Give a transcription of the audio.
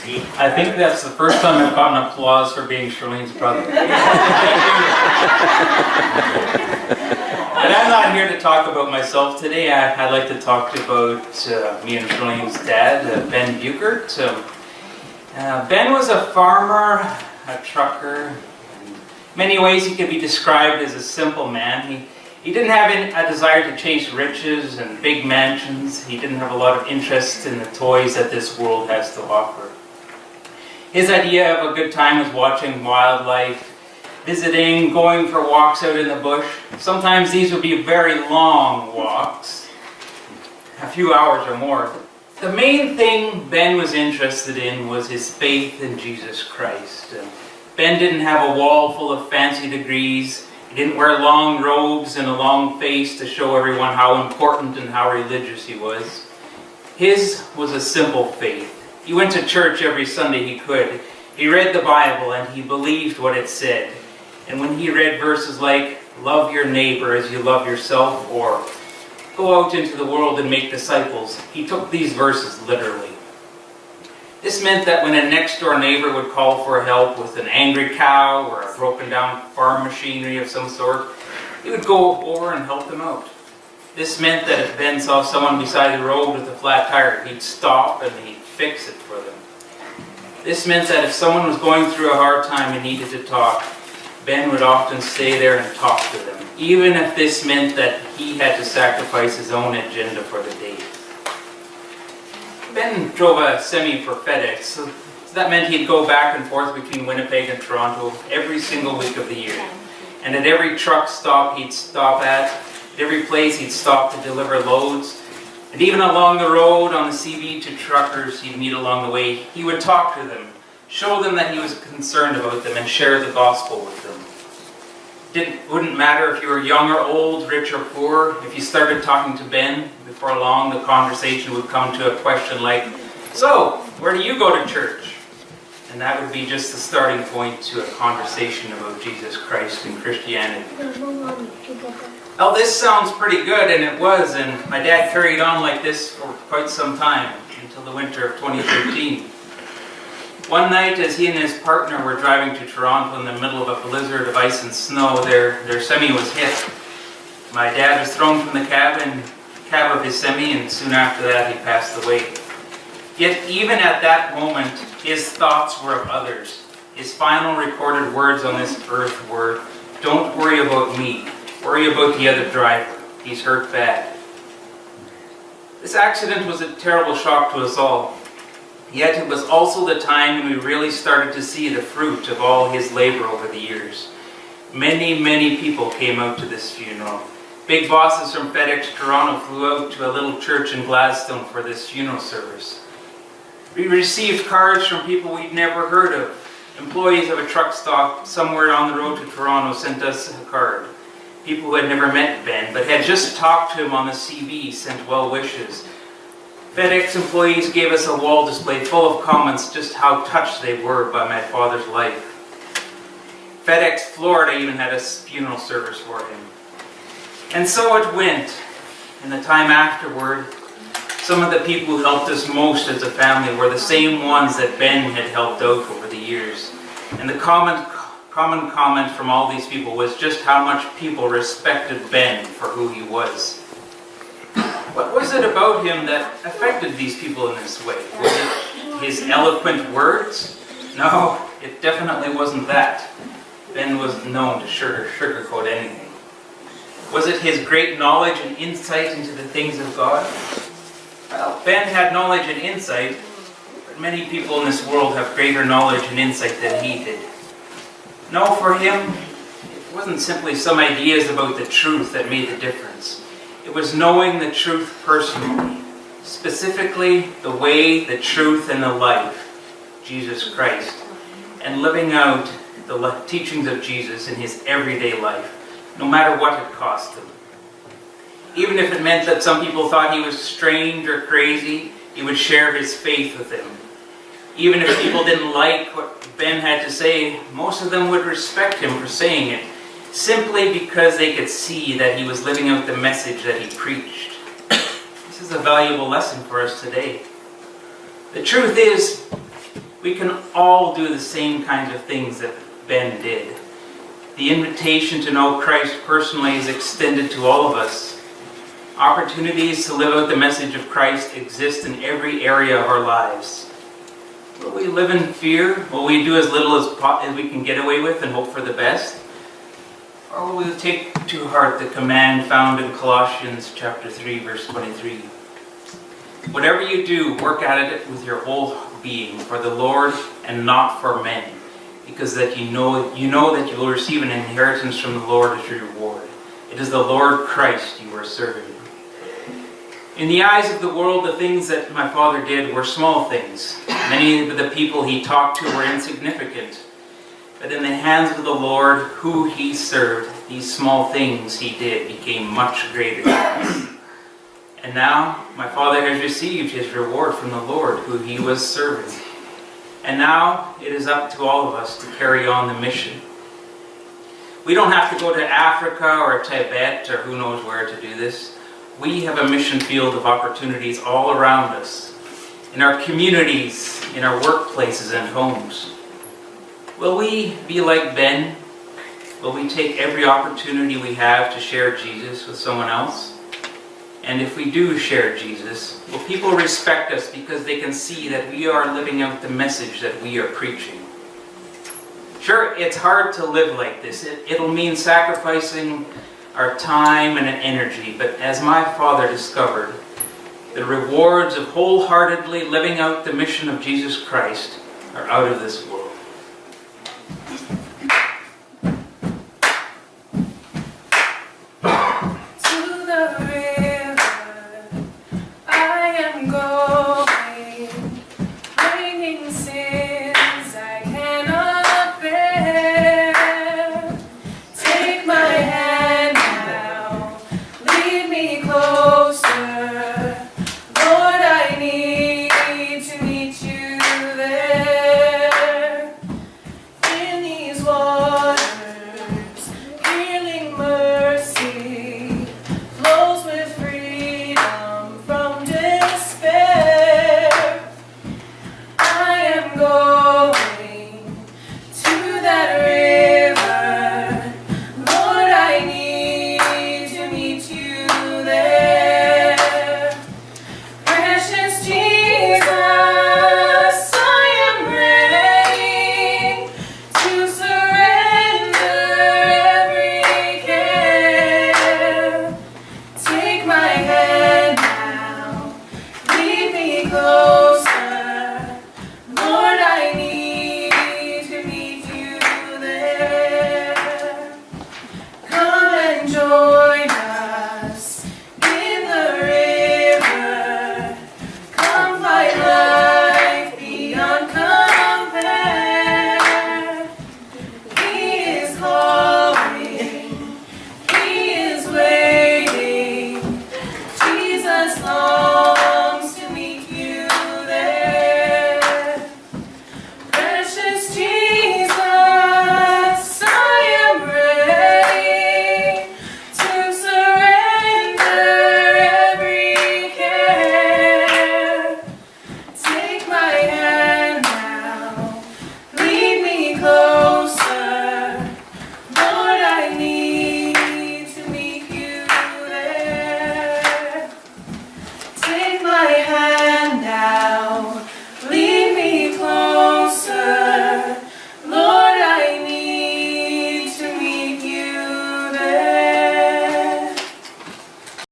I think that's the first time I've gotten applause for being Charlene's brother. But I'm not here to talk about myself today. I'd like to talk about me and Charlene's dad, Ben Bueckert. Ben was a farmer, a trucker. In many ways he could be described as a simple man. He didn't have a desire to chase riches and big mansions. He didn't have a lot of interest in the toys that this world has to offer. His idea of a good time was watching wildlife, visiting, going for walks out in the bush. Sometimes these would be very long walks, a few hours or more. The main thing Ben was interested in was his faith in Jesus Christ. Ben didn't have a wall full of fancy degrees. He didn't wear long robes and a long face to show everyone how important and how religious he was. His was a simple faith. He went to church every Sunday he could. He read the Bible and he believed what it said. And when he read verses like, love your neighbor as you love yourself, or go out into the world and make disciples, he took these verses literally. This meant that when a next-door neighbor would call for help with an angry cow or a broken-down farm machinery of some sort, he would go over and help them out. This meant that if Ben saw someone beside the road with a flat tire, he'd stop and he'd fix it for them. This meant that if someone was going through a hard time and needed to talk, Ben would often stay there and talk to them, even if this meant that he had to sacrifice his own agenda for the day. Ben drove a semi for FedEx, so that meant he'd go back and forth between Winnipeg and Toronto every single week of the year. And at every truck stop he'd stop at every place he'd stop to deliver loads, and even along the road on the CB to truckers he'd meet along the way, he would talk to them, show them that he was concerned about them, and share the gospel with them. It wouldn't matter if you were young or old, rich or poor. If you started talking to Ben, before long the conversation would come to a question like, so, where do you go to church? And that would be just the starting point to a conversation about Jesus Christ and Christianity. Well, this sounds pretty good, and it was, and my dad carried on like this for quite some time, until the winter of 2013. One night, as he and his partner were driving to Toronto in the middle of a blizzard of ice and snow, their semi was hit. My dad was thrown from the cab of his semi, and soon after that he passed away. Yet even at that moment, his thoughts were of others. His final recorded words on this earth were, "Don't worry about me. Worry about the other driver. He's hurt bad." This accident was a terrible shock to us all. Yet it was also the time when we really started to see the fruit of all his labor over the years. Many, many people came out to this funeral. Big bosses from FedEx Toronto flew out to a little church in Gladstone for this funeral service. We received cards from people we'd never heard of. Employees of a truck stop somewhere on the road to Toronto sent us a card. People who had never met Ben but had just talked to him on the CB sent well wishes. FedEx employees gave us a wall display full of comments just how touched they were by my father's life. FedEx Florida even had a funeral service for him. And so it went. In the time afterward, some of the people who helped us most as a family were the same ones that Ben had helped out over the years. And the common comment from all these people was just how much people respected Ben for who he was. What was it about him that affected these people in this way? Was it his eloquent words? No, it definitely wasn't that. Ben was known to sugarcoat anything. Was it his great knowledge and insight into the things of God? Well, Ben had knowledge and insight, but many people in this world have greater knowledge and insight than he did. No, for him, it wasn't simply some ideas about the truth that made the difference. It was knowing the truth personally, specifically the way, the truth, and the life, Jesus Christ, and living out the teachings of Jesus in his everyday life, no matter what it cost him. Even if it meant that some people thought he was strange or crazy, he would share his faith with them. Even if people didn't like what Ben had to say, most of them would respect him for saying it, simply because they could see that he was living out the message that he preached. This is a valuable lesson for us today. The truth is, We can all do the same kinds of things that Ben did. The invitation to know Christ personally is extended to all of us. Opportunities to live out the message of Christ exist in every area of our lives. Will we live in fear? Will we do as little as we can get away with and hope for the best? Or will we take to heart the command found in Colossians chapter 3, verse 23? Whatever you do, work at it with your whole being, for the Lord and not for men, because that you know that you will receive an inheritance from the Lord as your reward. It is the Lord Christ you are serving. In the eyes of the world, the things that my father did were small things. Many of the people he talked to were insignificant. But in the hands of the Lord, who he served, these small things he did became much greater things. And now, my father has received his reward from the Lord, who he was serving. And now, it is up to all of us to carry on the mission. We don't have to go to Africa or Tibet or who knows where to do this. We have a mission field of opportunities all around us, in our communities, in our workplaces and homes. Will we be like Ben? Will we take every opportunity we have to share Jesus with someone else? And if we do share Jesus, will people respect us because they can see that we are living out the message that we are preaching? Sure, it's hard to live like this. It'll mean sacrificing our time and energy, but as my father discovered, the rewards of wholeheartedly living out the mission of Jesus Christ are out of this world.